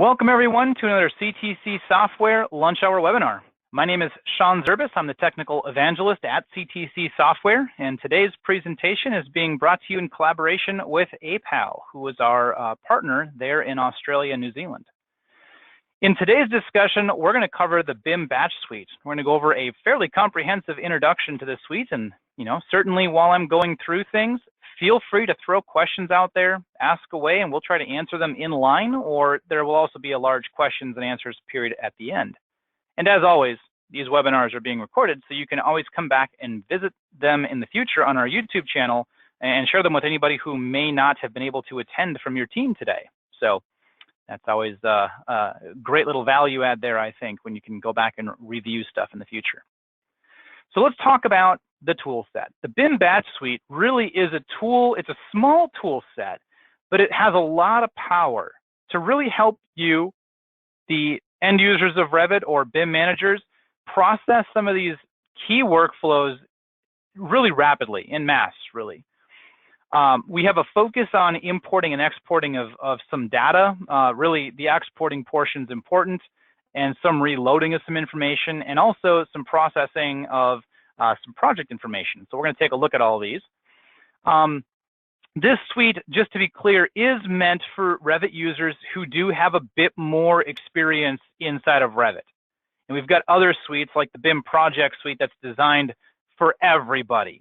Welcome everyone to another CTC Software Lunch Hour webinar. My name is Sean Zerbis. I'm the Technical Evangelist at CTC Software, and today's presentation is being brought to you in collaboration with APAL, who is our partner there in Australia and New Zealand. In today's discussion, we're going to cover the BIM Batch Suite. We're going to go over a fairly comprehensive introduction to the suite, and certainly while I'm going through things, feel free to throw questions out there, ask away, and we'll try to answer them in line, or there will also be a large questions and answers period at the end. And as always, these webinars are being recorded, so you can always come back and visit them in the future on our YouTube channel and share them with anybody who may not have been able to attend from your team today. So that's always a great little value add there, I think, when you can go back and review stuff in the future. So let's talk about the tool set. The BIM Batch Suite really is a tool. It's a small tool set, but it has a lot of power to really help you, the end users of Revit or BIM managers, process some of these key workflows really rapidly, en masse, really. We have a focus on importing and exporting of some data. Really, the exporting portion is important, and some reloading of some information, and also some processing of some project information. So we're going to take a look at all of these. This suite, just to be clear, is meant for Revit users who do have a bit more experience inside of Revit. And we've got other suites like the BIM Project Suite that's designed for everybody.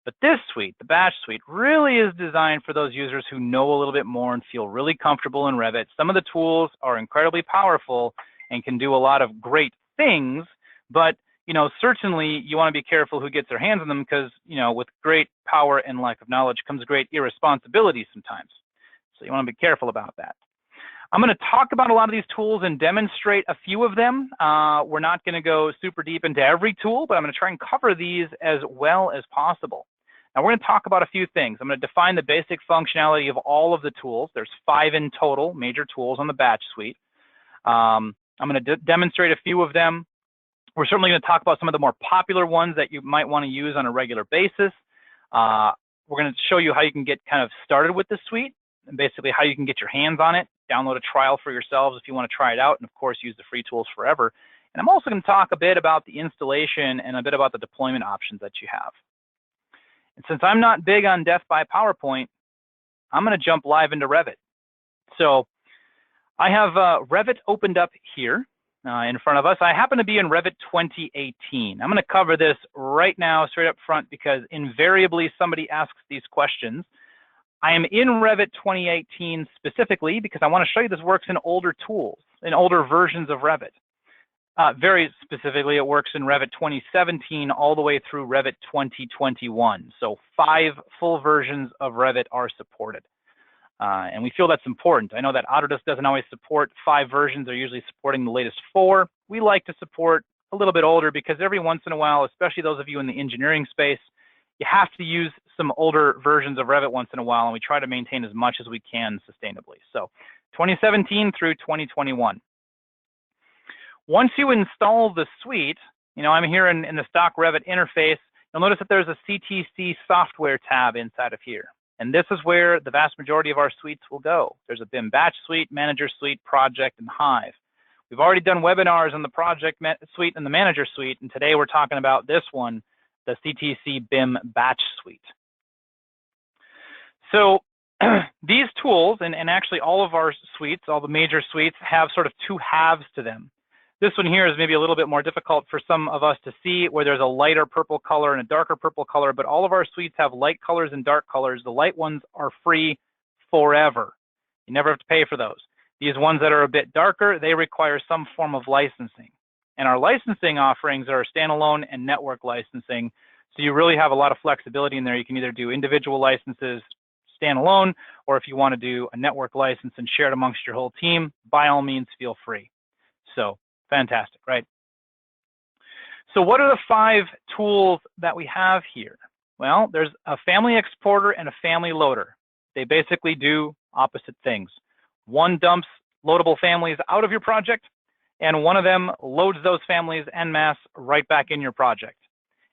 But this suite, the Batch Suite, really is designed for those users who know a little bit more and feel really comfortable in Revit. Some of the tools are incredibly powerful and can do a lot of great things, but certainly you want to be careful who gets their hands on them because, with great power and lack of knowledge comes great irresponsibility sometimes. So you want to be careful about that. I'm going to talk about a lot of these tools and demonstrate a few of them. We're not going to go super deep into every tool, but I'm going to try and cover these as well as possible. Now we're going to talk about a few things. I'm going to define the basic functionality of all of the tools. There's 5 in total, major tools on the Batch Suite. I'm going to demonstrate a few of them. We're certainly going to talk about some of the more popular ones that you might want to use on a regular basis. We're going to show you how you can get kind of started with the suite, and basically how you can get your hands on it, download a trial for yourselves if you want to try it out, and of course use the free tools forever. And I'm also going to talk a bit about the installation and a bit about the deployment options that you have. And since I'm not big on death by PowerPoint, I'm going to jump live into Revit. So I have Revit opened up here. In front of us. I happen to be in Revit 2018. I'm going to cover this right now straight up front because invariably somebody asks these questions. I am in Revit 2018 specifically because I want to show you this works in older tools, in older versions of Revit. Very specifically, it works in Revit 2017 all the way through Revit 2021. So 5 full versions of Revit are supported. And we feel that's important. I know that Autodesk doesn't always support 5 versions. They're usually supporting the latest 4. We like to support a little bit older because every once in a while, especially those of you in the engineering space, you have to use some older versions of Revit once in a while, and we try to maintain as much as we can sustainably. So 2017 through 2021. Once you install the suite, I'm here in the stock Revit interface. You'll notice that there's a CTC software tab inside of here. And this is where the vast majority of our suites will go. There's a BIM Batch Suite, Manager Suite, Project, and Hive. We've already done webinars on the Project Suite and the Manager Suite, and today we're talking about this one, the CTC BIM Batch Suite. So these tools, and actually all of our suites, all the major suites, have sort of 2 halves to them. This one here is maybe a little bit more difficult for some of us to see, where there's a lighter purple color and a darker purple color, but all of our suites have light colors and dark colors. The light ones are free forever. You never have to pay for those. These ones that are a bit darker, they require some form of licensing. And our licensing offerings are standalone and network licensing. So you really have a lot of flexibility in there. You can either do individual licenses standalone, or if you want to do a network license and share it amongst your whole team, by all means, feel free. So fantastic, right? So what are the 5 tools that we have here? Well, there's a family exporter and a family loader. They basically do opposite things. One dumps loadable families out of your project, and one of them loads those families en masse right back in your project.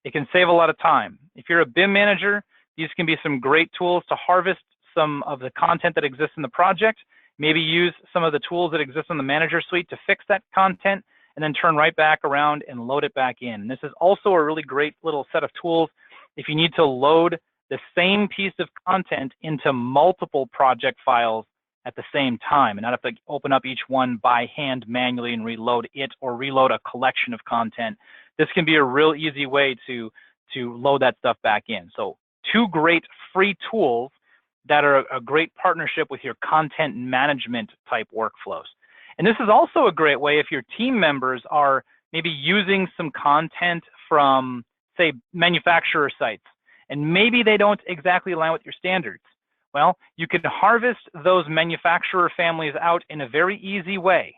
It can save a lot of time. If you're a BIM manager, these can be some great tools to harvest some of the content that exists in the project, maybe use some of the tools that exist on the Manager Suite to fix that content, and then turn right back around and load it back in. And this is also a really great little set of tools if you need to load the same piece of content into multiple project files at the same time and not have to open up each one by hand manually and reload it or reload a collection of content. This can be a real easy way to load that stuff back in. So 2 great free tools that are a great partnership with your content management type workflows. And this is also a great way if your team members are maybe using some content from, say, manufacturer sites, and maybe they don't exactly align with your standards. Well, you can harvest those manufacturer families out in a very easy way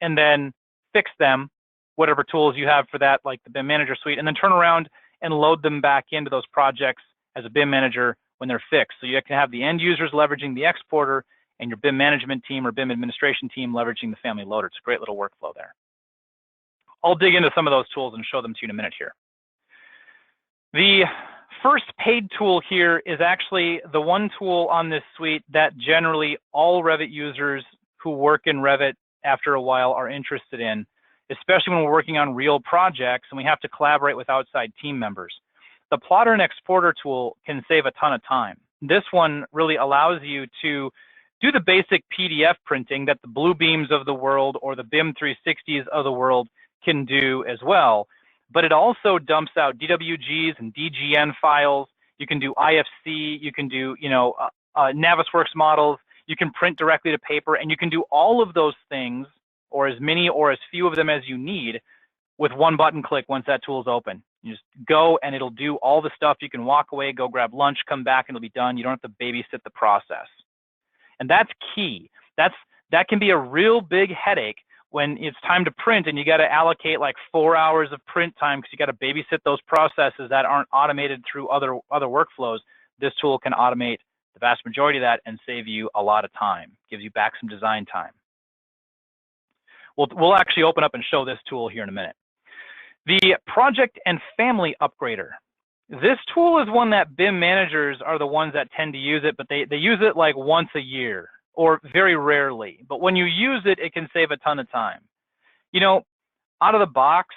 and then fix them, whatever tools you have for that, like the BIM Manager Suite, and then turn around and load them back into those projects as a BIM manager when they're fixed. So you can have the end users leveraging the exporter and your BIM management team or BIM administration team leveraging the family loader. It's a great little workflow there. I'll dig into some of those tools and show them to you in a minute here. The first paid tool here is actually the one tool on this suite that generally all Revit users who work in Revit after a while are interested in, especially when we're working on real projects and we have to collaborate with outside team members. The plotter and exporter tool can save a ton of time. This one really allows you to do the basic PDF printing that the Bluebeams of the world or the BIM 360s of the world can do as well. But it also dumps out DWGs and DGN files. You can do IFC, you can do, Navisworks models, you can print directly to paper, and you can do all of those things, or as many or as few of them as you need, with one button click once that tool is open. You just go and it'll do all the stuff. You can walk away, go grab lunch, come back, and it'll be done. You don't have to babysit the process. And that's key. That can be a real big headache when it's time to print and you got to allocate like 4 hours of print time because you got to babysit those processes that aren't automated through other workflows. This tool can automate the vast majority of that and save you a lot of time, gives you back some design time. We'll actually open up and show this tool here in a minute. The project and family upgrader. This tool is one that BIM managers are the ones that tend to use it, but they use it like once a year or very rarely. But when you use it, it can save a ton of time. Out of the box,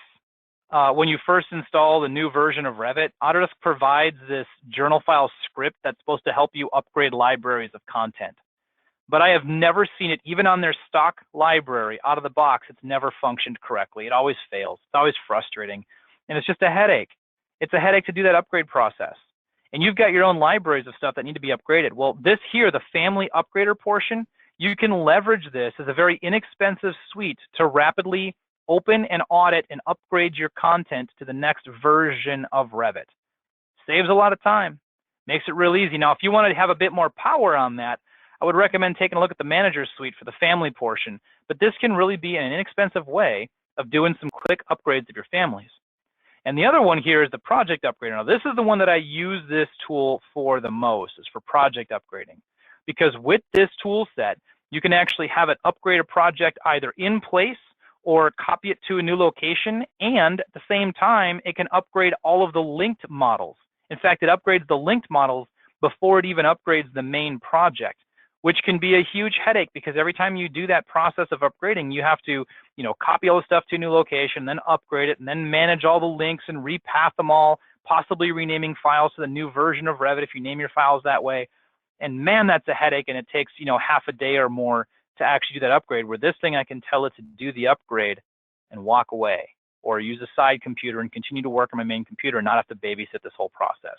when you first install the new version of Revit, Autodesk provides this journal file script that's supposed to help you upgrade libraries of content. But I have never seen it, even on their stock library, out of the box, it's never functioned correctly. It always fails. It's always frustrating. And it's just a headache. It's a headache to do that upgrade process. And you've got your own libraries of stuff that need to be upgraded. Well, this here, the family upgrader portion, you can leverage this as a very inexpensive suite to rapidly open and audit and upgrade your content to the next version of Revit. Saves a lot of time. Makes it real easy. Now, if you want to have a bit more power on that, I would recommend taking a look at the Manager Suite for the family portion, but this can really be an inexpensive way of doing some quick upgrades of your families. And the other one here is the project upgrader. Now, this is the one that I use this tool for the most, is for project upgrading. Because with this tool set, you can actually have it upgrade a project either in place or copy it to a new location, and at the same time, it can upgrade all of the linked models. In fact, it upgrades the linked models before it even upgrades the main project, which can be a huge headache because every time you do that process of upgrading, you have to, copy all the stuff to a new location, then upgrade it, and then manage all the links and repath them all, possibly renaming files to the new version of Revit if you name your files that way. And man, that's a headache, and it takes, half a day or more to actually do that upgrade, where this thing I can tell it to do the upgrade and walk away, or use a side computer and continue to work on my main computer and not have to babysit this whole process.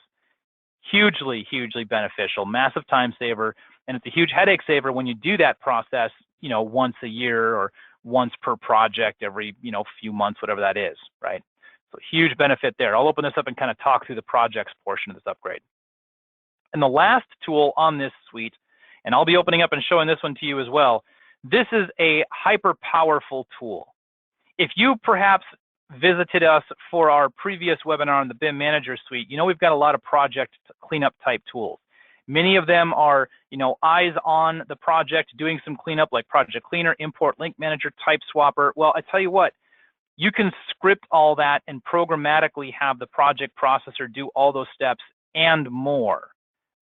Hugely, hugely beneficial, massive time saver, and it's a huge headache saver when you do that process, once a year or once per project every, few months, whatever that is, right? So huge benefit there. I'll open this up and kind of talk through the projects portion of this upgrade. And the last tool on this suite, and I'll be opening up and showing this one to you as well, this is a hyper powerful tool. If you perhaps visited us for our previous webinar on the BIM Manager Suite, we've got a lot of project cleanup type tools. Many of them are, eyes on the project, doing some cleanup like Project Cleaner, Import Link Manager, Type Swapper. Well, I tell you what, you can script all that and programmatically have the project processor do all those steps and more.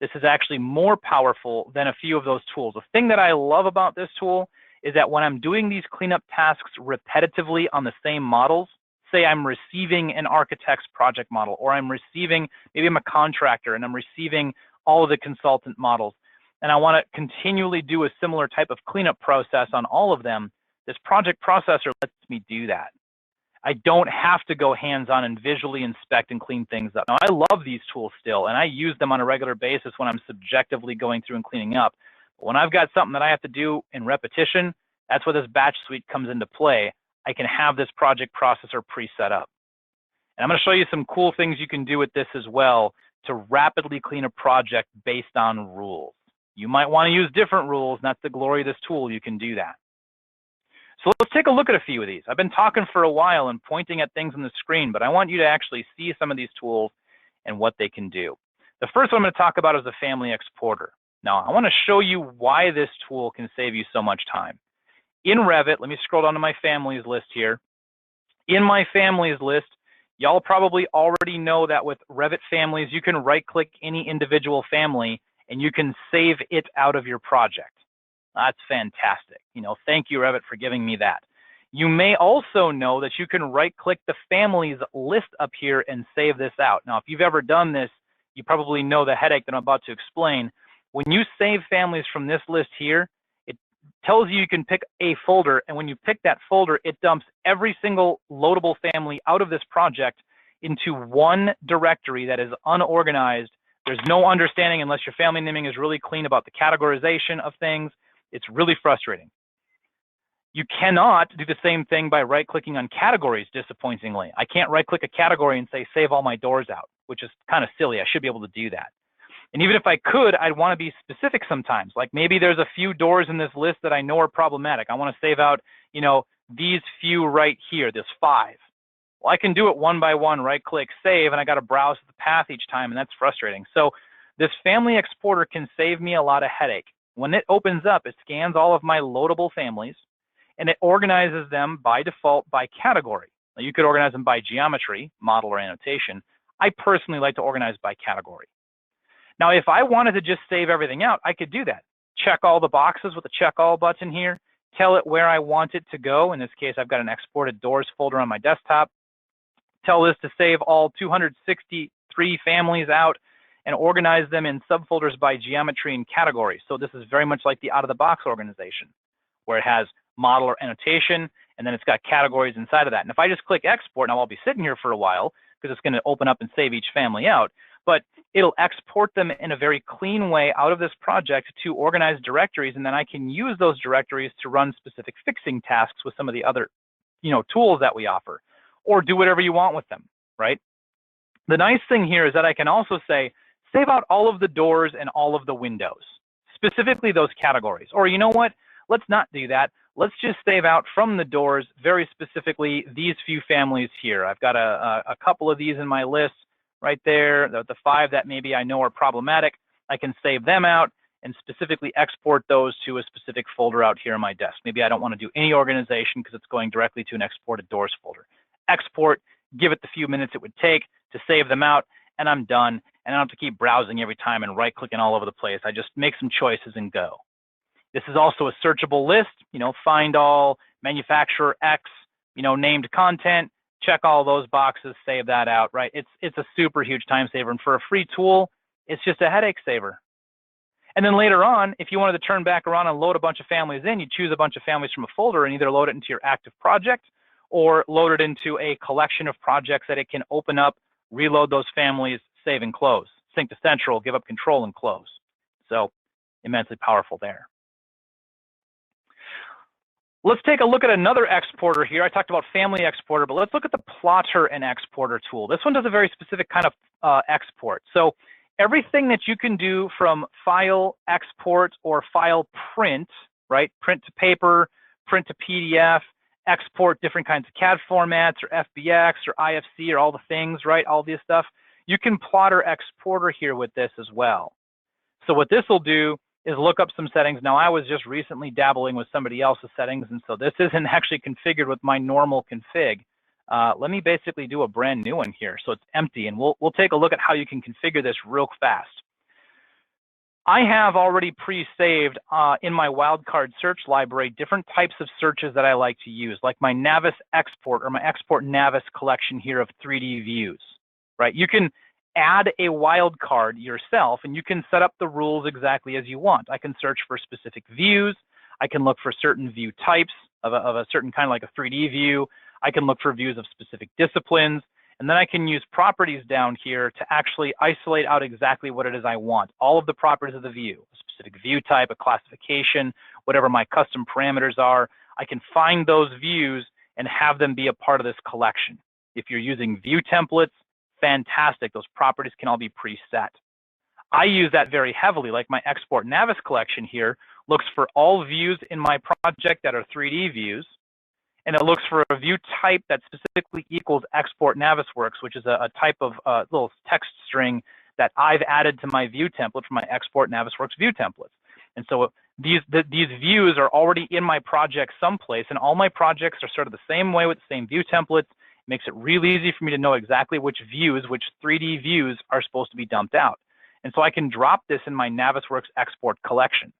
this is actually more powerful than a few of those tools. The thing that I love about this tool is that when I'm doing these cleanup tasks repetitively on the same models, say I'm receiving an architect's project model, or I'm receiving, maybe I'm a contractor and I'm receiving all of the consultant models, and I want to continually do a similar type of cleanup process on all of them, this project processor lets me do that. I don't have to go hands-on and visually inspect and clean things up. Now, I love these tools still, and I use them on a regular basis when I'm subjectively going through and cleaning up. But when I've got something that I have to do in repetition, that's where this batch suite comes into play. I can have this project processor pre-set up. And I'm going to show you some cool things you can do with this as well to rapidly clean a project based on rules. You might want to use different rules, and that's the glory of this tool. You can do that. So let's take a look at a few of these. I've been talking for a while and pointing at things on the screen, but I want you to actually see some of these tools and what they can do. The first one I'm going to talk about is the family exporter. Now, I want to show you why this tool can save you so much time. In Revit, let me scroll down to my families list here. In my families list, y'all probably already know that with Revit families, you can right-click any individual family and you can save it out of your project. That's fantastic. You know, thank you, Revit, for giving me that. You may also know that you can right-click the families list up here and save this out. Now, if you've ever done this, you probably know the headache that I'm about to explain. When you save families from this list here, it tells you you can pick a folder, and when you pick that folder, it dumps every single loadable family out of this project into one directory that is unorganized. There's no understanding unless your family naming is really clean about the categorization of things. It's really frustrating. You cannot do the same thing by right-clicking on categories, disappointingly. I can't right-click a category and say, save all my doors out, which is kind of silly. I should be able to do that. And even if I could, I'd want to be specific sometimes. Like maybe there's a few doors in this list that I know are problematic. I want to save out, you know, these few right here, this 5. Well, I can do it one by one, right-click, save, and I got to browse the path each time, and that's frustrating. So this family exporter can save me a lot of headache. When it opens up, it scans all of my loadable families, and it organizes them by default by category. Now, you could organize them by geometry, model, or annotation. I personally like to organize by category. Now, if I wanted to just save everything out, I could do that. Check all the boxes with the check all button here, tell it where I want it to go. In this case, I've got an exported doors folder on my desktop. Tell this to save all 263 families out and organize them in subfolders by geometry and category. So this is very much like the out-of-the-box organization, where it has model or annotation, and then it's got categories inside of that. And if I just click export, now I'll be sitting here for a while because it's going to open up and save each family out, but it'll export them in a very clean way out of this project to organized directories, and then I can use those directories to run specific fixing tasks with some of the other, tools that we offer, or do whatever you want with them, right? The nice thing here is that I can also say, save out all of the doors and all of the windows, specifically those categories. Or you know what? Let's not do that. Let's just save out from the doors, very specifically, these few families here. I've got a couple of these in my list right there, the 5 that maybe I know are problematic. I can save them out and specifically export those to a specific folder out here on my desk. Maybe I don't want to do any organization because it's going directly to an exported doors folder. Export, give it the few minutes it would take to save them out, and I'm done. And I don't have to keep browsing every time and right-clicking all over the place. I just make some choices and go. This is also a searchable list, find all, manufacturer X, named content, check all those boxes, save that out, right? It's a super huge time saver. And for a free tool, it's just a headache saver. And then later on, if you wanted to turn back around and load a bunch of families in, you choose a bunch of families from a folder and either load it into your active project or load it into a collection of projects that it can open up, reload those families, save and close. Sync to central, give up control and close. So immensely powerful there. Let's take a look at another exporter here. I talked about family exporter, but let's look at the plotter and exporter tool. This one does a very specific kind of export. So everything that you can do from file export or file print, right? Print to paper, print to PDF, export different kinds of CAD formats or FBX or IFC or all the things, right? All this stuff. You can plotter exporter here with this as well. So what this will do is look up some settings. Now, I was just recently dabbling with somebody else's settings, and so this isn't actually configured with my normal config. Let me basically do a brand new one here, so it's empty, and we'll take a look at how you can configure this real fast. I have already pre-saved in my wildcard search library different types of searches that I like to use, like my Navis export or my export Navis collection here of 3D views, right? You can add a wildcard yourself and you can set up the rules exactly as you want. I can search for specific views. I can look for certain view types of a certain kind, like a 3D view. I can look for views of specific disciplines. And then I can use properties down here to actually isolate out exactly what it is I want. All of the properties of the view, a specific view type, a classification, whatever my custom parameters are. I can find those views and have them be a part of this collection. If you're using view templates, fantastic. Those properties can all be preset. I use that very heavily, like my export Navis collection here looks for all views in my project that are 3D views. And it looks for a view type that specifically equals export Navisworks, which is a type of little text string that I've added to my view template for my export Navisworks view templates. And so these views are already in my project someplace, and all my projects are sort of the same way with the same view templates. It makes it really easy for me to know exactly which views, which 3D views are supposed to be dumped out. And so I can drop this in my Navisworks export collection.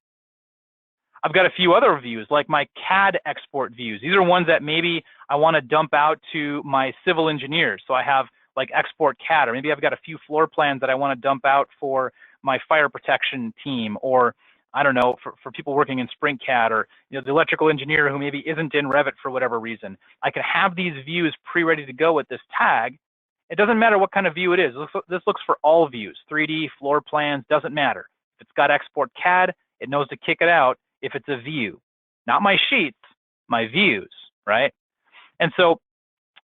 I've got a few other views, like my CAD export views. These are ones that maybe I want to dump out to my civil engineers. So I have like export CAD, or maybe I've got a few floor plans that I want to dump out for my fire protection team, or I don't know, for people working in Sprint CAD, or the electrical engineer who maybe isn't in Revit for whatever reason. I can have these views pre-ready to go with this tag. It doesn't matter what kind of view it is. This looks for all views, 3D, floor plans, doesn't matter. If it's got export CAD, it knows to kick it out if it's a view, not my sheets, my views, right? And so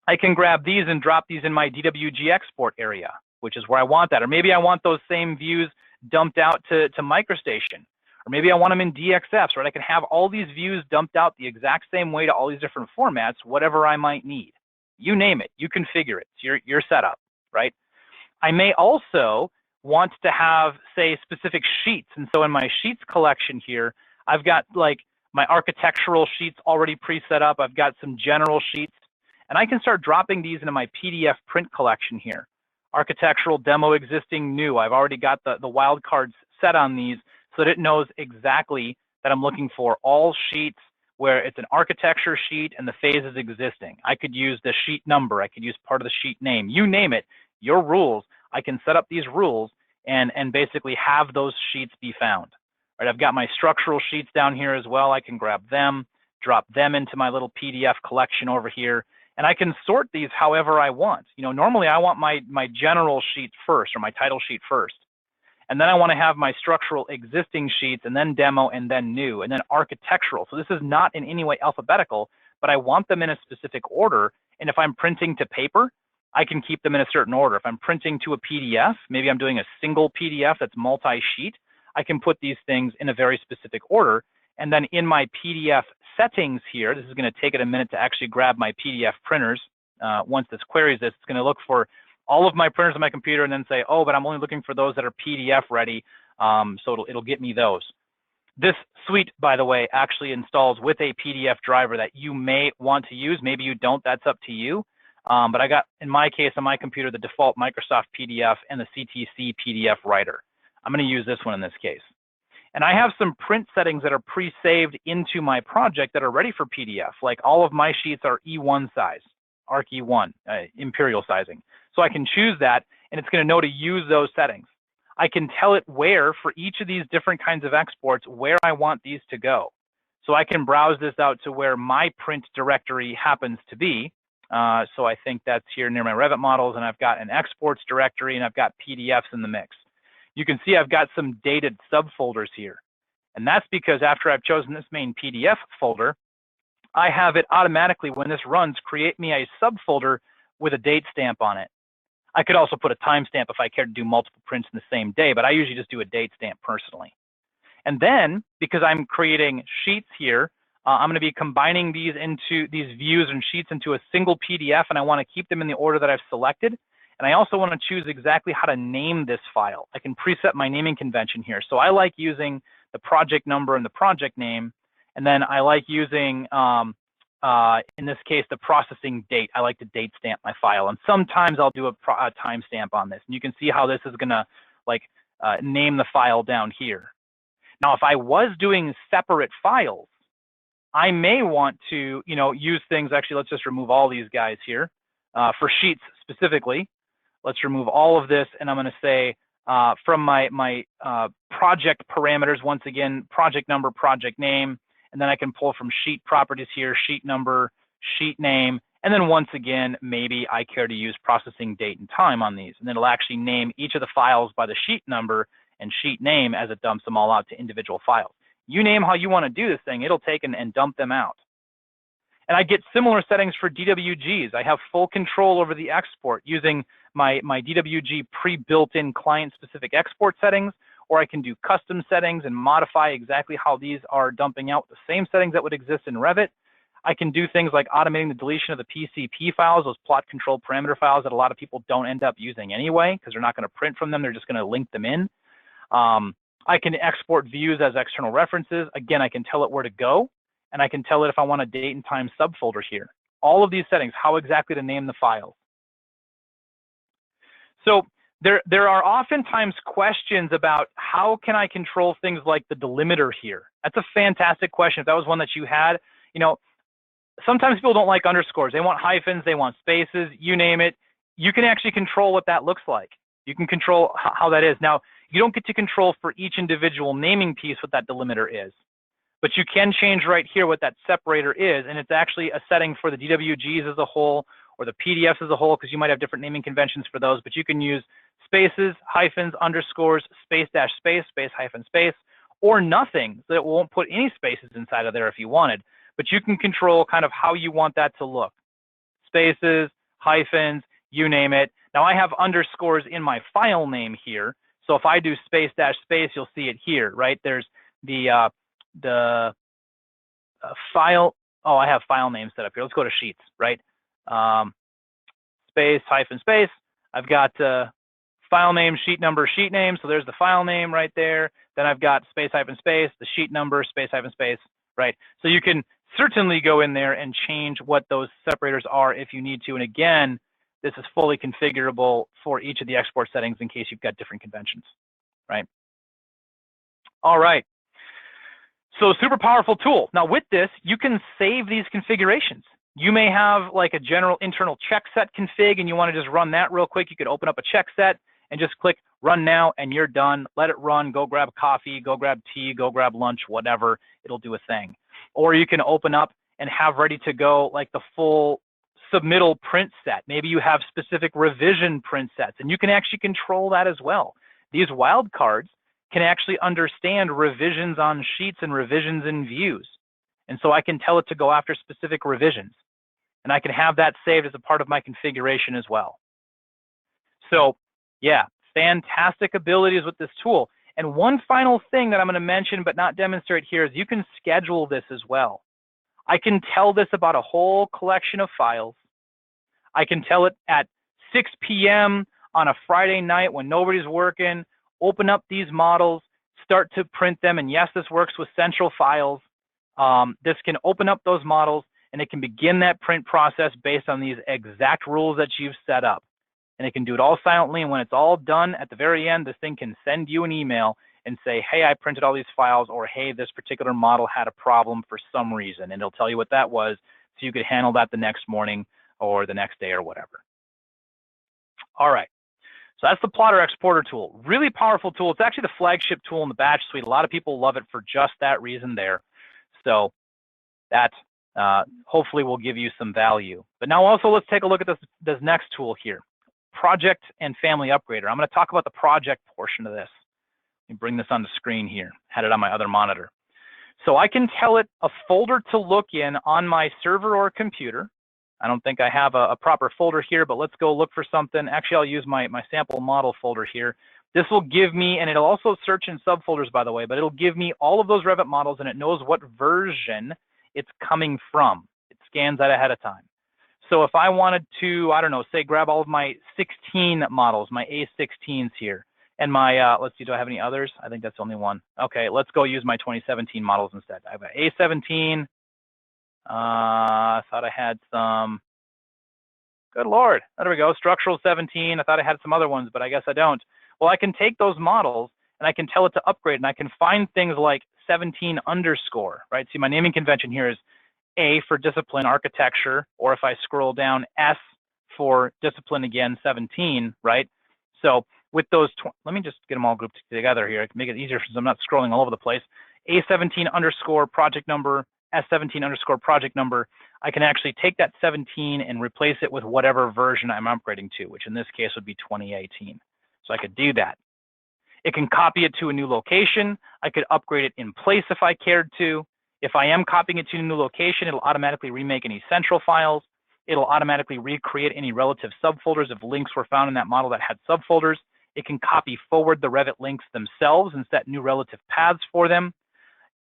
I can grab these and drop these in my DWG export area, which is where I want that. Or maybe I want those same views dumped out to MicroStation. Or maybe I want them in DXFs, right? I can have all these views dumped out the exact same way to all these different formats, whatever I might need. You name it, you configure it, it's your setup, right? I may also want to have, say, specific sheets. And so in my sheets collection here, I've got like my architectural sheets already pre-set up. I've got some general sheets, and I can start dropping these into my PDF print collection here. Architectural, demo, existing, new. I've already got the wildcards set on these so that it knows exactly that I'm looking for all sheets where it's an architecture sheet and the phase is existing. I could use the sheet number. I could use part of the sheet name. You name it, your rules. I can set up these rules and basically have those sheets be found. Right, I've got my structural sheets down here as well. I can grab them, drop them into my little PDF collection over here, and I can sort these however I want. Normally I want my general sheet first, or my title sheet first. And then I want to have my structural existing sheets, and then demo, and then new, and then architectural. So this is not in any way alphabetical, but I want them in a specific order. And if I'm printing to paper, I can keep them in a certain order. If I'm printing to a PDF, maybe I'm doing a single PDF that's multi-sheet, I can put these things in a very specific order. And then in my PDF settings here, this is going to take it a minute to actually grab my PDF printers. Once this queries this, it's going to look for all of my printers on my computer and then say, oh, but I'm only looking for those that are PDF ready. So it'll get me those. This suite, by the way, actually installs with a PDF driver that you may want to use. Maybe you don't, that's up to you. But I got, in my case, on my computer, the default Microsoft PDF and the CTC PDF writer. I'm going to use this one in this case. And I have some print settings that are pre-saved into my project that are ready for PDF. Like all of my sheets are E1 size, ARC E1, imperial sizing. So I can choose that, and it's going to know to use those settings. I can tell it where, for each of these different kinds of exports, where I want these to go. So I can browse this out to where my print directory happens to be. So I think that's here near my Revit models, and I've got an exports directory, and I've got PDFs in the mix. You can see I've got some dated subfolders here. And that's because after I've chosen this main PDF folder, I have it automatically, when this runs, create me a subfolder with a date stamp on it. I could also put a timestamp if I cared to do multiple prints in the same day, but I usually just do a date stamp personally. And then, because I'm creating sheets here, I'm going to be combining these views and sheets into a single PDF, and I want to keep them in the order that I've selected. And I also want to choose exactly how to name this file. I can preset my naming convention here. So I like using the project number and the project name. And then I like using, in this case, the processing date. I like to date stamp my file. And sometimes I'll do a timestamp on this. And you can see how this is going to like name the file down here. Now, if I was doing separate files, I may want to, use things. Actually, let's just remove all these guys here for sheets specifically. Let's remove all of this, and I'm going to say from my project parameters, once again, project number, project name, and then I can pull from sheet properties here, sheet number, sheet name, and then once again, maybe I care to use processing date and time on these, and it'll actually name each of the files by the sheet number and sheet name as it dumps them all out to individual files. You name how you want to do this thing, it'll take and dump them out. And I get similar settings for DWGs. I have full control over the export using my DWG pre-built-in client-specific export settings, or I can do custom settings and modify exactly how these are dumping out the same settings that would exist in Revit. I can do things like automating the deletion of the PCP files, those plot control parameter files that a lot of people don't end up using anyway, because they're not going to print from them, they're just going to link them in. I can export views as external references. Again, I can tell it where to go, and I can tell it if I want a date and time subfolder here. All of these settings, how exactly to name the files. So there are oftentimes questions about how can I control things like the delimiter here. That's a fantastic question. If that was one that you had, sometimes people don't like underscores. They want hyphens, they want spaces, you name it. You can actually control what that looks like. You can control how that is. Now, you don't get to control for each individual naming piece what that delimiter is, but you can change right here what that separator is, and it's actually a setting for the DWGs as a whole or the PDFs as a whole, because you might have different naming conventions for those, but you can use spaces, hyphens, underscores, space dash space, space hyphen space, or nothing, so it won't put any spaces inside of there if you wanted, but you can control kind of how you want that to look. Spaces, hyphens, you name it. Now I have underscores in my file name here, so if I do space dash space, you'll see it here, right? There's the file. Oh, I have file names set up here. Let's go to sheets, right? Space hyphen space. I've got file name, sheet number, sheet name. So there's the file name right there. Then I've got space hyphen space, the sheet number, space hyphen space, right? So you can certainly go in there and change what those separators are if you need to. And again, this is fully configurable for each of the export settings in case you've got different conventions, right? All right. So super powerful tool. Now with this, you can save these configurations. You may have like a general internal check set config and you want to just run that real quick. You could open up a check set and just click run now and you're done. Let it run, go grab coffee, go grab tea, go grab lunch, whatever, it'll do a thing. Or you can open up and have ready to go like the full submittal print set. Maybe you have specific revision print sets and you can actually control that as well. These wildcards can actually understand revisions on sheets and revisions in views. And so I can tell it to go after specific revisions. And I can have that saved as a part of my configuration as well. So yeah, fantastic abilities with this tool. And one final thing that I'm going to mention but not demonstrate here is you can schedule this as well. I can tell this about a whole collection of files. I can tell it at 6 p.m. on a Friday night when nobody's working, open up these models, start to print them. And yes, this works with central files. This can open up those models and it can begin that print process based on these exact rules that you've set up. And it can do it all silently. And when it's all done at the very end, this thing can send you an email and say, hey, I printed all these files, or hey, this particular model had a problem for some reason. And it'll tell you what that was so you could handle that the next morning or the next day or whatever. All right. So that's the plotter exporter tool. Really powerful tool. It's actually the flagship tool in the batch suite. A lot of people love it for just that reason there. So that hopefully will give you some value. But now also let's take a look at this next tool here. Project and family upgrader. I'm going to talk about the project portion of this. Let me bring this on the screen here. Had it on my other monitor. So I can tell it a folder to look in on my server or computer. I don't think I have a proper folder here, but let's go look for something. Actually, I'll use my sample model folder here. This will give me, and it'll also search in subfolders, by the way, but it'll give me all of those Revit models and it knows what version it's coming from. It scans that ahead of time. So if I wanted to, I don't know, say grab all of my 16 models, my A16s here, and my, let's see, do I have any others? I think that's the only one. Okay, let's go use my 2017 models instead. I have an A17. I thought I had some, good Lord, there we go, structural 17. I thought I had some other ones, but I guess I don't. Well, I can take those models and I can tell it to upgrade, and I can find things like 17 underscore, right? See, my naming convention here is A for discipline architecture, or if I scroll down, S for discipline again, 17, right? So with those, let me just get them all grouped together here. I can make it easier since I'm not scrolling all over the place. A17 underscore project number, S17 underscore project number. I can actually take that 17 and replace it with whatever version I'm upgrading to, which in this case would be 2018. So I could do that. It can copy it to a new location. I could upgrade it in place if I cared to. If I am copying it to a new location, it'll automatically remake any central files. It'll automatically recreate any relative subfolders if links were found in that model that had subfolders. It can copy forward the Revit links themselves and set new relative paths for them.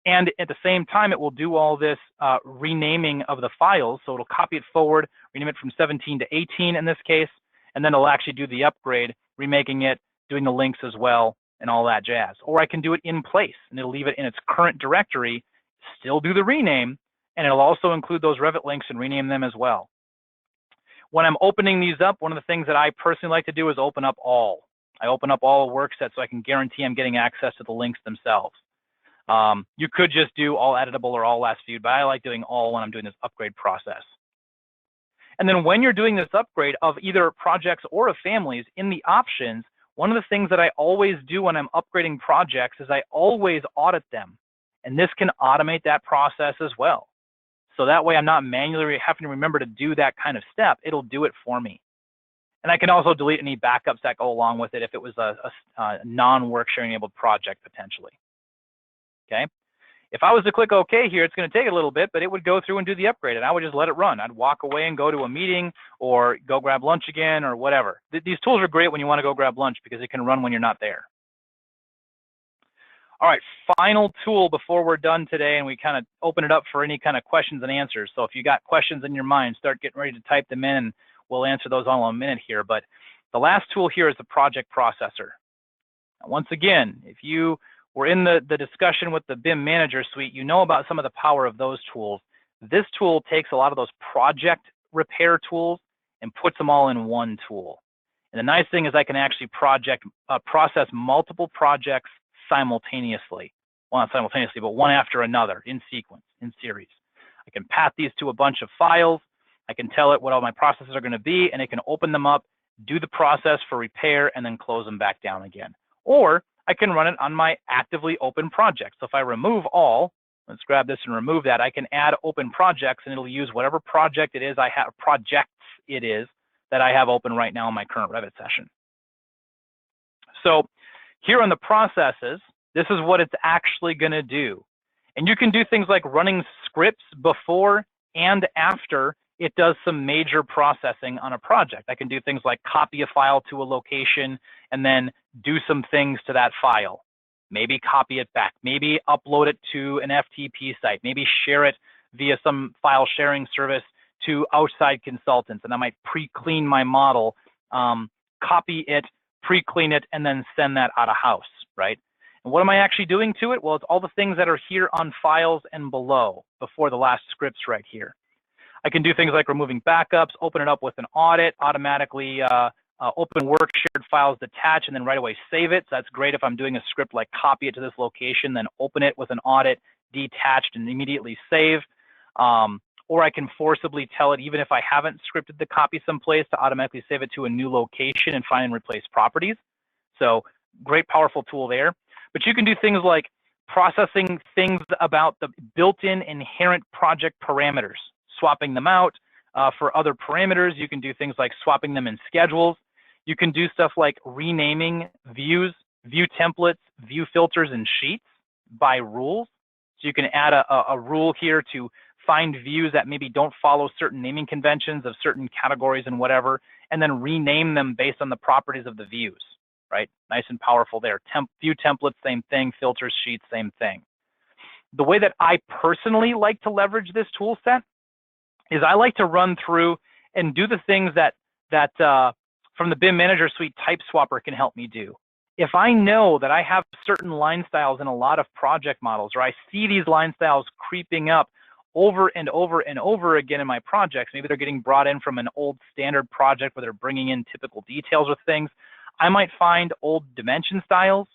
And at the same time, it will do all this renaming of the files. So it'll copy it forward, rename it from 17 to 18 in this case, and then it'll actually do the upgrade, remaking it, doing the links as well, and all that jazz. Or I can do it in place, and it'll leave it in its current directory, still do the rename, and it'll also include those Revit links and rename them as well. When I'm opening these up, one of the things that I personally like to do is open up all. I open up all work sets so I can guarantee I'm getting access to the links themselves. You could just do all editable or all last viewed, but I like doing all when I'm doing this upgrade process. And then when you're doing this upgrade of either projects or of families, in the options, one of the things that I always do when I'm upgrading projects is I always audit them. And this can automate that process as well. So that way I'm not manually having to remember to do that kind of step. It'll do it for me. And I can also delete any backups that go along with it if it was a non-work sharing enabled project potentially. Okay. If I was to click OK here, it's going to take a little bit, but it would go through and do the upgrade, and I would just let it run. I'd walk away and go to a meeting or go grab lunch again or whatever. These tools are great when you want to go grab lunch because it can run when you're not there. All right, final tool before we're done today, and we kind of open it up for any kind of questions and answers. So if you got questions in your mind, start getting ready to type them in, and we'll answer those all in a minute here. But the last tool here is the project processor. Now, once again, if you were in the discussion with the BIM Manager Suite, you know about some of the power of those tools. This tool takes a lot of those project repair tools and puts them all in one tool. And the nice thing is I can actually process multiple projects simultaneously. Well, not simultaneously, but one after another in sequence, in series. I can path these to a bunch of files. I can tell it what all my processes are going to be, and it can open them up, do the process for repair, and then close them back down again. Or I can run it on my actively open projects. So if I remove all, let's grab this and remove that, I can add open projects, and it'll use whatever projects it is that I have open right now in my current Revit session. So here on the processes, this is what it's actually going to do. And you can do things like running scripts before and after it does some major processing on a project. I can do things like copy a file to a location and then do some things to that file. Maybe copy it back, maybe upload it to an FTP site, maybe share it via some file sharing service to outside consultants. And I might pre-clean my model, copy it, pre-clean it, and then send that out of house, right? And what am I actually doing to it? Well, it's all the things that are here on files and below, before the last scripts right here. I can do things like removing backups, open it up with an audit, automatically open work, shared files, detach, and then right away save it. So that's great if I'm doing a script like copy it to this location, then open it with an audit, detached, and immediately save. Or I can forcibly tell it, even if I haven't scripted the copy someplace, to automatically save it to a new location and find and replace properties. So great, powerful tool there. But you can do things like processing things about the built-in inherent project parameters, swapping them out for other parameters. You can do things like swapping them in schedules. You can do stuff like renaming views, view templates, view filters, and sheets by rules. So you can add a rule here to find views that maybe don't follow certain naming conventions of certain categories and whatever, and then rename them based on the properties of the views, right? Nice and powerful there. View templates, same thing. Filters, sheets, same thing. The way that I personally like to leverage this tool set is I like to run through and do the things that from the BIM Manager Suite Type Swapper can help me do. If I know that I have certain line styles in a lot of project models, or I see these line styles creeping up over and over and over again in my projects, maybe they're getting brought in from an old standard project where they're bringing in typical details with things, I might find old dimension styles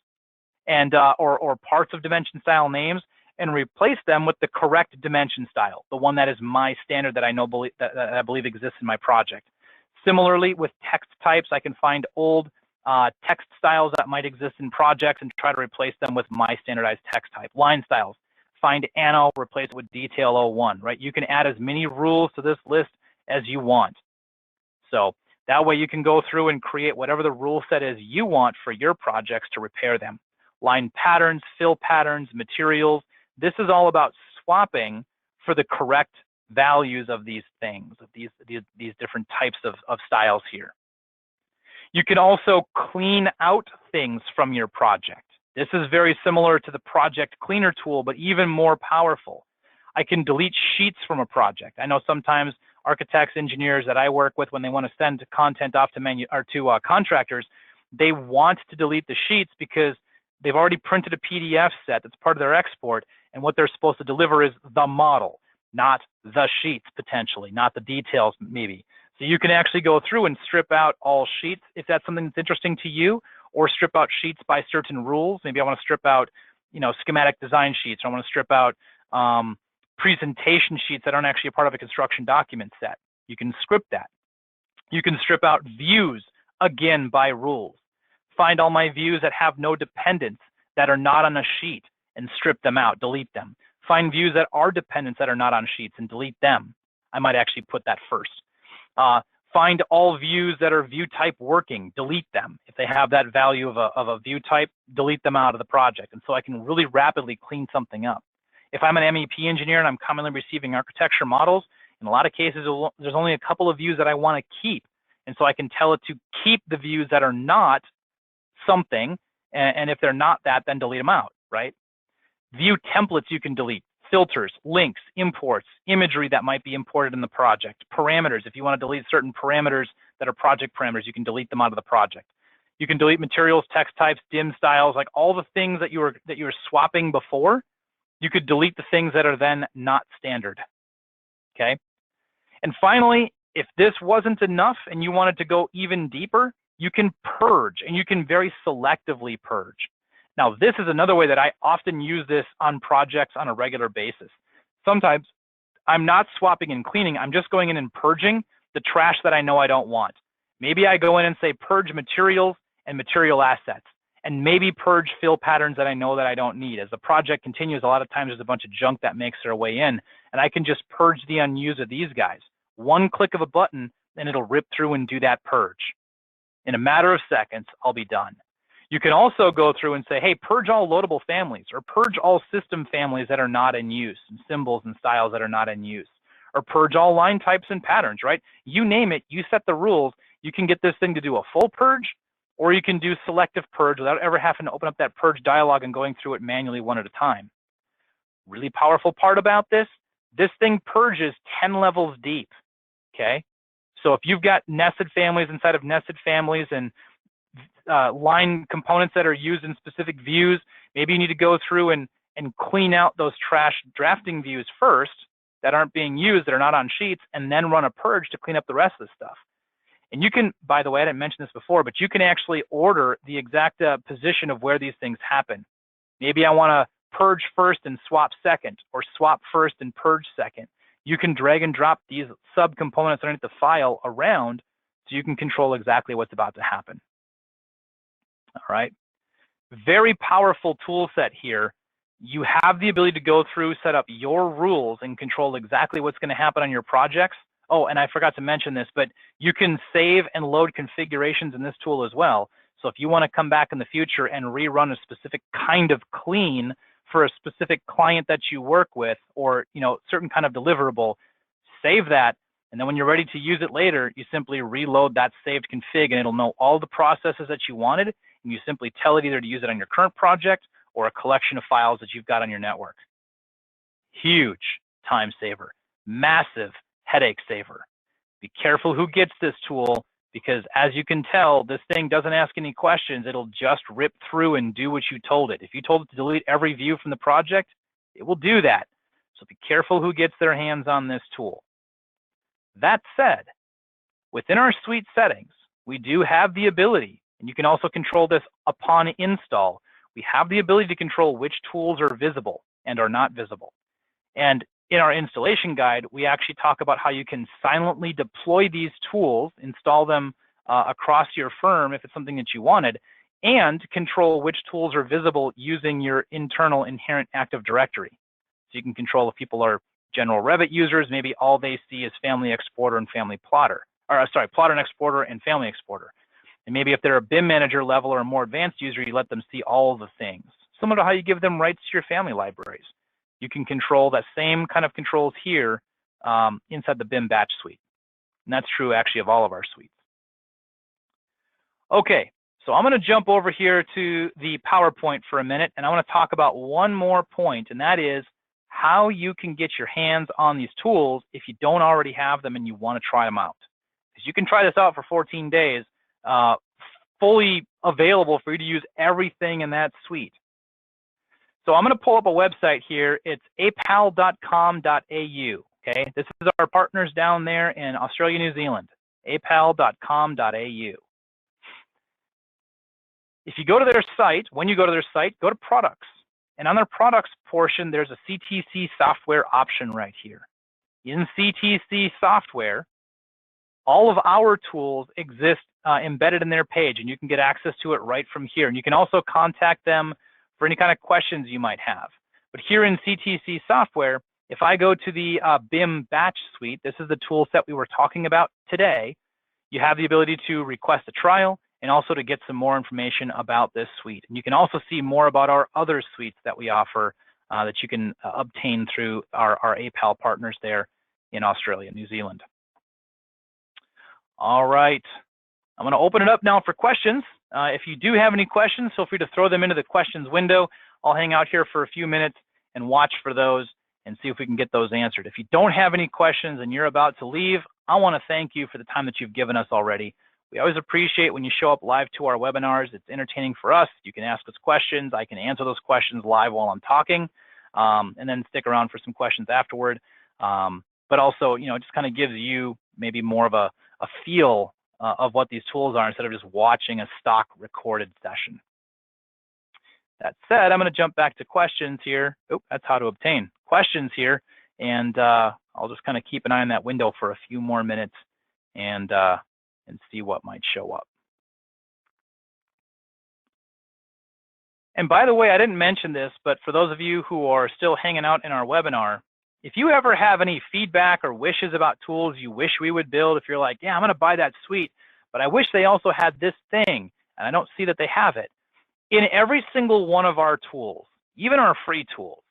and or parts of dimension style names and replace them with the correct dimension style, the one that is my standard that I know that I believe exists in my project. Similarly, with text types, I can find old text styles that might exist in projects and try to replace them with my standardized text type. Line styles, find Anno, replace it with Detail 01, right? You can add as many rules to this list as you want. So that way you can go through and create whatever the rule set is you want for your projects to repair them. Line patterns, fill patterns, materials. This is all about swapping for the correct values of these things, of these different types of styles here. You can also clean out things from your project. This is very similar to the project cleaner tool, but even more powerful. I can delete sheets from a project. I know sometimes architects, engineers that I work with, when they want to send content off to contractors, they want to delete the sheets because they've already printed a PDF set that's part of their export, and what they're supposed to deliver is the model, not the sheets potentially, not the details maybe. So you can actually go through and strip out all sheets if that's something that's interesting to you, or strip out sheets by certain rules. Maybe I want to strip out, schematic design sheets, or I want to strip out presentation sheets that aren't actually a part of a construction document set. You can script that. You can strip out views, again, by rules. Find all my views that have no dependents, that are not on a sheet, and strip them out, delete them. Find views that are dependents that are not on sheets and delete them. I might actually put that first. Find all views that are view type working, delete them. If they have that value of a view type, delete them out of the project. And so I can really rapidly clean something up. If I'm an MEP engineer and I'm commonly receiving architecture models, in a lot of cases, there's only a couple of views that I want to keep. And so I can tell it to keep the views that are not something, and if they're not that, then delete them out, right? View templates you can delete, filters, links, imports, imagery that might be imported in the project, parameters. If you want to delete certain parameters that are project parameters, you can delete them out of the project. You can delete materials, text types, dim styles, like all the things that you were swapping before. You could delete the things that are then not standard, okay? And finally, if this wasn't enough and you wanted to go even deeper, you can purge, and you can very selectively purge. Now, this is another way that I often use this on projects on a regular basis. Sometimes I'm not swapping and cleaning, I'm just going in and purging the trash that I know I don't want. Maybe I go in and say purge materials and material assets, and maybe purge fill patterns that I know that I don't need. As the project continues, a lot of times there's a bunch of junk that makes their way in, and I can just purge the unused of these guys. One click of a button, and it'll rip through and do that purge. In a matter of seconds, I'll be done. You can also go through and say, hey, purge all loadable families, or purge all system families that are not in use, and symbols and styles that are not in use, or purge all line types and patterns, right? You name it, you set the rules, you can get this thing to do a full purge, or you can do selective purge without ever having to open up that purge dialog and going through it manually one at a time. Really powerful part about this thing purges 10 levels deep, okay? So if you've got nested families inside of nested families and line components that are used in specific views, maybe you need to go through and clean out those trash drafting views first that aren't being used, that are not on sheets, and then run a purge to clean up the rest of the stuff. And you can, by the way, I didn't mention this before, but you can actually order the exact position of where these things happen. Maybe I want to purge first and swap second, or swap first and purge second. You can drag and drop these subcomponents underneath the file around so you can control exactly what's about to happen. All right. Very powerful tool set here. You have the ability to go through, set up your rules, and control exactly what's going to happen on your projects. Oh, and I forgot to mention this, but you can save and load configurations in this tool as well. So if you want to come back in the future and rerun a specific kind of clean for a specific client that you work with, or certain kind of deliverable, save that. And then when you're ready to use it later, you simply reload that saved config, and it'll know all the processes that you wanted. And you simply tell it either to use it on your current project or a collection of files that you've got on your network. Huge time saver, massive headache saver. Be careful who gets this tool, because as you can tell, this thing doesn't ask any questions. It'll just rip through and do what you told it. If you told it to delete every view from the project, it will do that. So be careful who gets their hands on this tool. That said, within our suite settings, we do have the ability, And you can also control this upon install. We have the ability to control which tools are visible and are not visible. And in our installation guide, we actually talk about how you can silently deploy these tools, install them across your firm if it's something that you wanted, and control which tools are visible using your internal inherent Active Directory. So you can control if people are general Revit users, maybe all they see is Family Exporter and Family Plotter, or sorry, Plotter and Exporter and Family Exporter. And maybe if they're a BIM manager level or a more advanced user, you let them see all the things. Similar to how you give them rights to your family libraries. You can control that same kind of controls here inside the BIM Batch Suite. And that's true actually of all of our suites. Okay, so I'm going to jump over here to the PowerPoint for a minute, and I want to talk about one more point, and that is how you can get your hands on these tools if you don't already have them and you want to try them out. Because you can try this out for 14 days, fully available for you to use everything in that suite. So I'm going to pull up a website here. It's apal.com.au. Okay, this is our partners down there in Australia, New Zealand. apal.com.au. If you go to their site, when you go to their site, go to products. And on their products portion, there's a CTC software option right here. In CTC software, all of our tools exist embedded in their page, and you can get access to it right from here. And you can also contact them for any kind of questions you might have. But here in CTC software, if I go to the BIM Batch Suite, this is the tool set we were talking about today, you have the ability to request a trial and also to get some more information about this suite. And you can also see more about our other suites that we offer that you can obtain through our APAL partners there in Australia, New Zealand. All right, I'm going to open it up now for questions. If you do have any questions, feel free to throw them into the questions window. I'll hang out here for a few minutes and watch for those and see if we can get those answered. If you don't have any questions and you're about to leave, I want to thank you for the time that you've given us already. We always appreciate when you show up live to our webinars. It's entertaining for us. You can ask us questions. I can answer those questions live while I'm talking, and then stick around for some questions afterward. But also, you know, it just kind of gives you maybe more of a feel of what these tools are instead of just watching a stock recorded session. That said, I'm going to jump back to questions here. Oh, that's how to obtain questions here. And I'll just kind of keep an eye on that window for a few more minutes and see what might show up. And by the way, I didn't mention this, but for those of you who are still hanging out in our webinar, if you ever have any feedback or wishes about tools you wish we would build, if you're like, yeah, I'm going to buy that suite, but I wish they also had this thing, and I don't see that they have it. In every single one of our tools, even our free tools,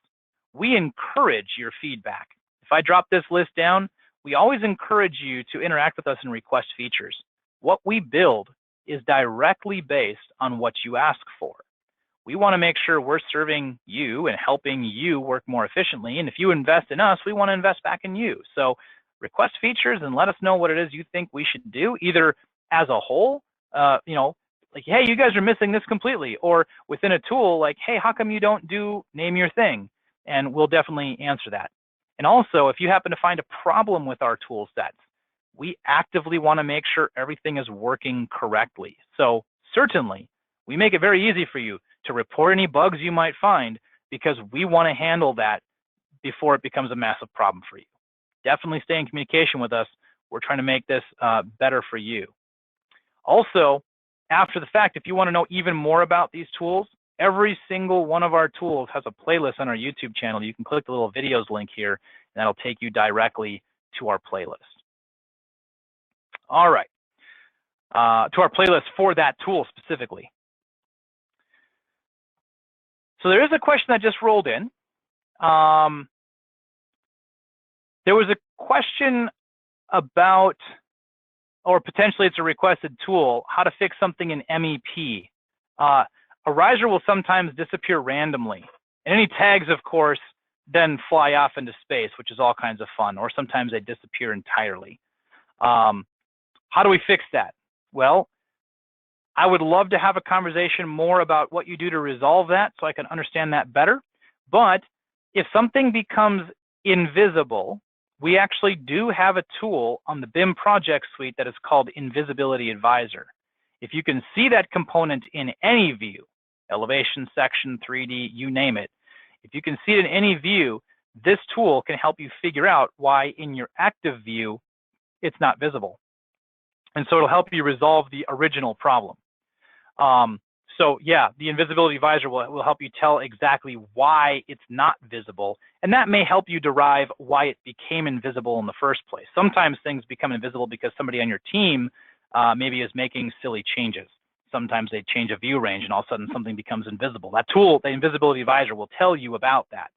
we encourage your feedback. If I drop this list down, we always encourage you to interact with us and request features. What we build is directly based on what you ask for. We want to make sure we're serving you and helping you work more efficiently. And if you invest in us, we want to invest back in you. So request features and let us know what it is you think we should do, either as a whole, you know, like, hey, you guys are missing this completely, or within a tool, like, hey, how come you don't do name your thing? And we'll definitely answer that. And also, if you happen to find a problem with our tool sets, we actively want to make sure everything is working correctly. So certainly, we make it very easy for you to report any bugs you might find, because we want to handle that before it becomes a massive problem for you. Definitely stay in communication with us. We're trying to make this better for you. Also, after the fact, if you want to know even more about these tools, every single one of our tools has a playlist on our YouTube channel. You can click the little videos link here, and that'll take you directly to our playlist. All right, to our playlist for that tool specifically. So there is a question that just rolled in. There was a question about, or potentially it's a requested tool, how to fix something in MEP. A riser will sometimes disappear randomly. And any tags, of course, then fly off into space, which is all kinds of fun, or sometimes they disappear entirely. How do we fix that? Well, I would love to have a conversation more about what you do to resolve that so I can understand that better. But if something becomes invisible, we actually do have a tool on the BIM project suite that is called Invisibility Advisor. If you can see that component in any view, elevation, section, 3D, you name it, if you can see it in any view, this tool can help you figure out why in your active view, it's not visible. And so it'll help you resolve the original problem. So yeah, the Invisibility Advisor will help you tell exactly why it's not visible, and that may help you derive why it became invisible in the first place. Sometimes things become invisible because somebody on your team maybe is making silly changes. Sometimes they change a view range and all of a sudden something becomes invisible. That tool, the Invisibility Advisor, will tell you about that.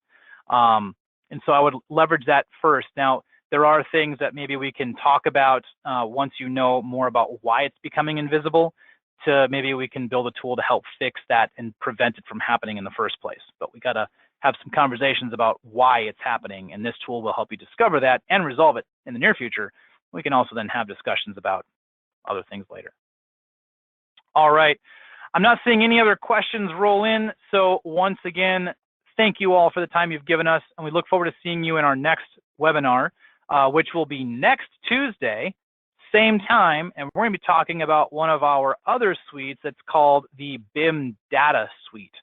And so I would leverage that first. Now, there are things that maybe we can talk about once you know more about why it's becoming invisible, to maybe we can build a tool to help fix that and prevent it from happening in the first place. But we got to have some conversations about why it's happening, and this tool will help you discover that and resolve it in the near future. We can also then have discussions about other things later. All right, I'm not seeing any other questions roll in, so once again, thank you all for the time you've given us, and we look forward to seeing you in our next webinar, which will be next Tuesday, same time, and we're going to be talking about one of our other suites that's called the BIM Data Suite.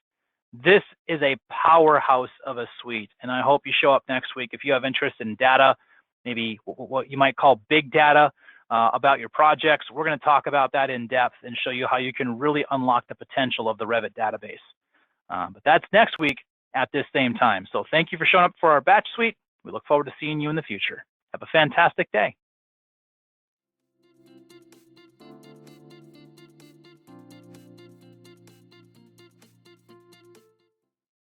This is a powerhouse of a suite, and I hope you show up next week if you have interest in data, maybe what you might call big data about your projects. We're going to talk about that in depth and show you how you can really unlock the potential of the Revit database. But that's next week at this same time. So thank you for showing up for our batch suite. We look forward to seeing you in the future. Have a fantastic day.